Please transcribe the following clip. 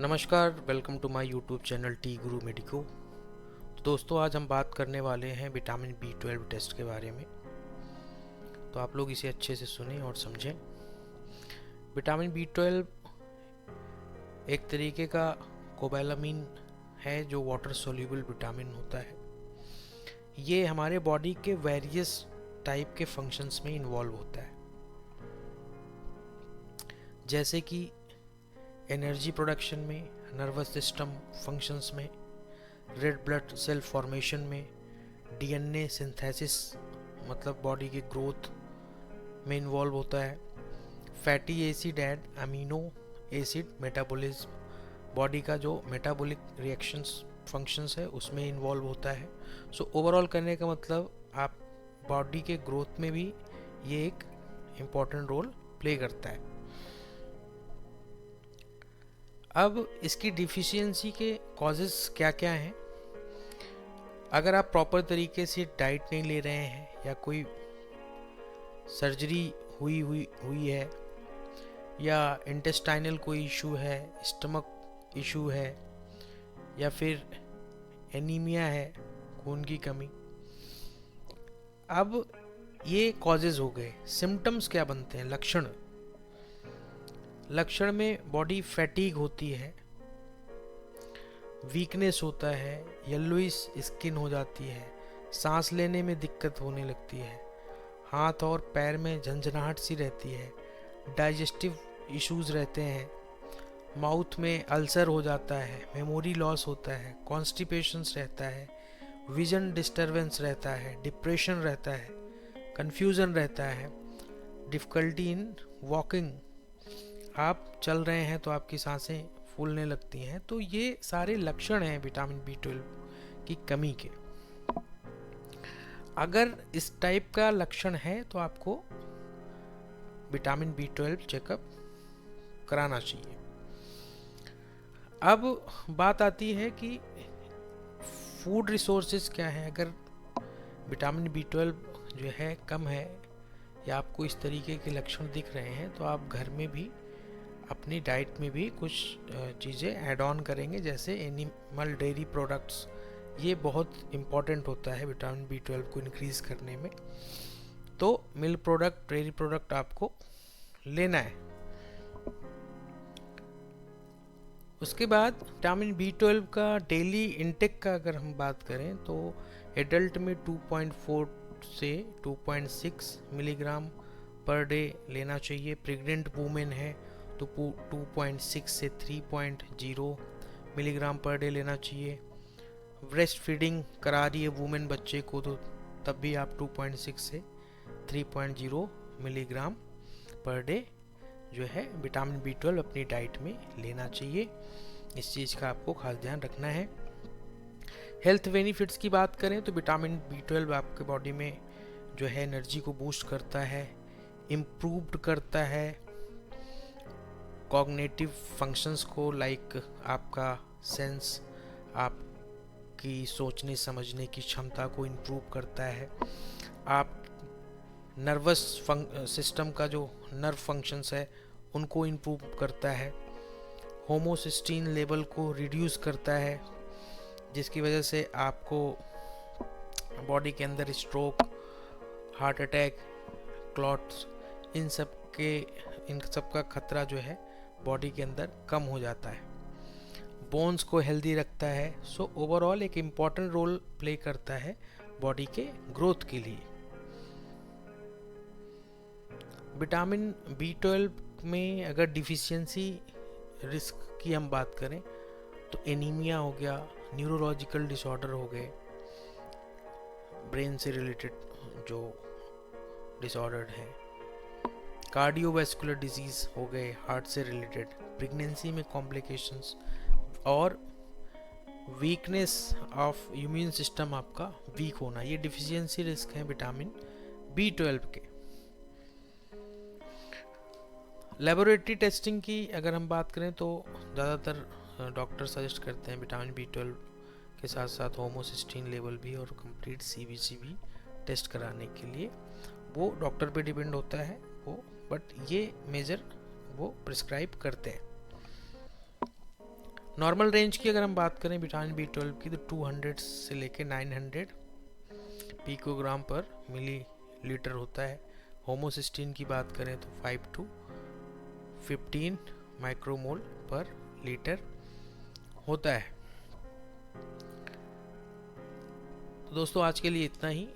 नमस्कार, welcome to my YouTube channel T Guru medico. तो दोस्तों, आज हम बात करने वाले हैं विटामिन B12 टेस्ट के बारे में। तो आप लोग इसे अच्छे से सुनें और समझें। विटामिन B12 एक तरीके का कोबैलामिन है जो वाटर सोल्यूबल विटामिन होता है। ये हमारे बॉडी के वेरियस टाइप के फंक्शंस में इन्वॉल्व होता है, जैसे कि एनर्जी प्रोडक्शन में, नर्वस सिस्टम फंक्शंस में, रेड ब्लड सेल फॉर्मेशन में, DNA सिंथेसिस मतलब बॉडी के ग्रोथ में इन्वॉल्व होता है, fatty acid and amino acid metabolism body का जो मेटाबॉलिक रिएक्शंस फंक्शंस है उसमें इन्वॉल्व होता है। सो ओवरऑल करने का मतलब आप बॉडी के ग्रोथ में भी ये एक इम्पॉर्टेंट रोल प्ले करता है। अब इसकी डिफिशियंसी के कॉजेज़ क्या क्या हैं। अगर आप प्रॉपर तरीके से डाइट नहीं ले रहे हैं, या कोई सर्जरी हुई है, या इंटेस्टाइनल कोई इशू है, स्टमक इशू है, या फिर एनीमिया है, खून की कमी। अब ये कॉजेज़ हो गए। सिम्टम्स क्या बनते हैं? लक्षण में बॉडी फैटीग होती है, वीकनेस होता है, येलोइश स्किन हो जाती है, सांस लेने में दिक्कत होने लगती है, हाथ और पैर में झंझनाहट सी रहती है, डाइजेस्टिव इश्यूज रहते हैं, माउथ में अल्सर हो जाता है, मेमोरी लॉस होता है, कॉन्स्टिपेशंस रहता है, विजन डिस्टरबेंस रहता है, डिप्रेशन रहता है, कन्फ्यूज़न रहता है, डिफ़िकल्टी इन वॉकिंग, आप चल रहे हैं तो आपकी सांसें फूलने लगती हैं। तो ये सारे लक्षण हैं विटामिन B12 की कमी के। अगर इस टाइप का लक्षण है तो आपको विटामिन B12 चेकअप कराना चाहिए। अब बात आती है कि फूड रिसोर्सेज क्या है। अगर विटामिन B12 जो है कम है, या आपको इस तरीके के लक्षण दिख रहे हैं, तो आप घर में भी अपनी डाइट में भी कुछ चीज़ें ऐड ऑन करेंगे, जैसे एनिमल डेयरी प्रोडक्ट्स। ये बहुत इम्पॉर्टेंट होता है विटामिन B12 को इंक्रीज़ करने में। तो मिल्क प्रोडक्ट, डेयरी प्रोडक्ट आपको लेना है। उसके बाद विटामिन B12 का डेली इंटेक का अगर हम बात करें तो एडल्ट में 2.4 से 2.6 मिलीग्राम पर डे लेना चाहिए। प्रेग्नेंट वुमेन है तो 2.6 से 3.0 मिलीग्राम पर डे लेना चाहिए। ब्रेस्ट फीडिंग करा रही है वुमेन बच्चे को, तो तब भी आप 2.6 से 3.0 मिलीग्राम पर डे जो है विटामिन B12 अपनी डाइट में लेना चाहिए। इस चीज़ का आपको खास ध्यान रखना है। हेल्थ बेनिफिट्स की बात करें तो विटामिन B12 आपके बॉडी में जो है एनर्जी को बूस्ट करता है, इम्प्रूव्ड करता है कॉग्निटिव फंक्शंस को, लाइक आपका सेंस, आपकी सोचने समझने की क्षमता को इम्प्रूव करता है। आप नर्वस सिस्टम का जो नर्व फंक्शंस है उनको इम्प्रूव करता है। होमोसिस्टीन लेवल को रिड्यूस करता है, जिसकी वजह से आपको बॉडी के अंदर स्ट्रोक, हार्ट अटैक, क्लॉट्स, इन सब का खतरा जो है बॉडी के अंदर कम हो जाता है। बोन्स को हेल्दी रखता है। सो ओवरऑल एक इम्पॉर्टेंट रोल प्ले करता है बॉडी के ग्रोथ के लिए। विटामिन B12 में अगर डिफिशियंसी रिस्क की हम बात करें तो एनीमिया हो गया, न्यूरोलॉजिकल डिसऑर्डर हो गए, ब्रेन से रिलेटेड जो डिसऑर्डर है, कार्डियोवैस्कुलर डिजीज़ हो गए, हार्ट से रिलेटेड, प्रेगनेंसी में कॉम्प्लिकेशंस, और वीकनेस ऑफ इम्यून सिस्टम आपका वीक होना, ये डिफिशियंसी रिस्क है विटामिन B12 के। लेबोरेटरी टेस्टिंग की अगर हम बात करें तो ज़्यादातर डॉक्टर सजेस्ट करते हैं विटामिन B12 के साथ साथ होमोसिस्टीन लेवल भी और कंप्लीट CBC भी टेस्ट कराने के लिए। वो डॉक्टर पे डिपेंड होता है वो, बट ये मेजर वो प्रिस्क्राइब करते हैं। नॉर्मल रेंज की अगर हम बात करें विटामिन बी 12 की, तो 200 से लेके 900 पिकोग्राम पर मिली लीटर होता है। होमोसिस्टीन की बात करें तो 5 to 15 माइक्रोमोल पर लीटर होता है। तो दोस्तों आज के लिए इतना ही।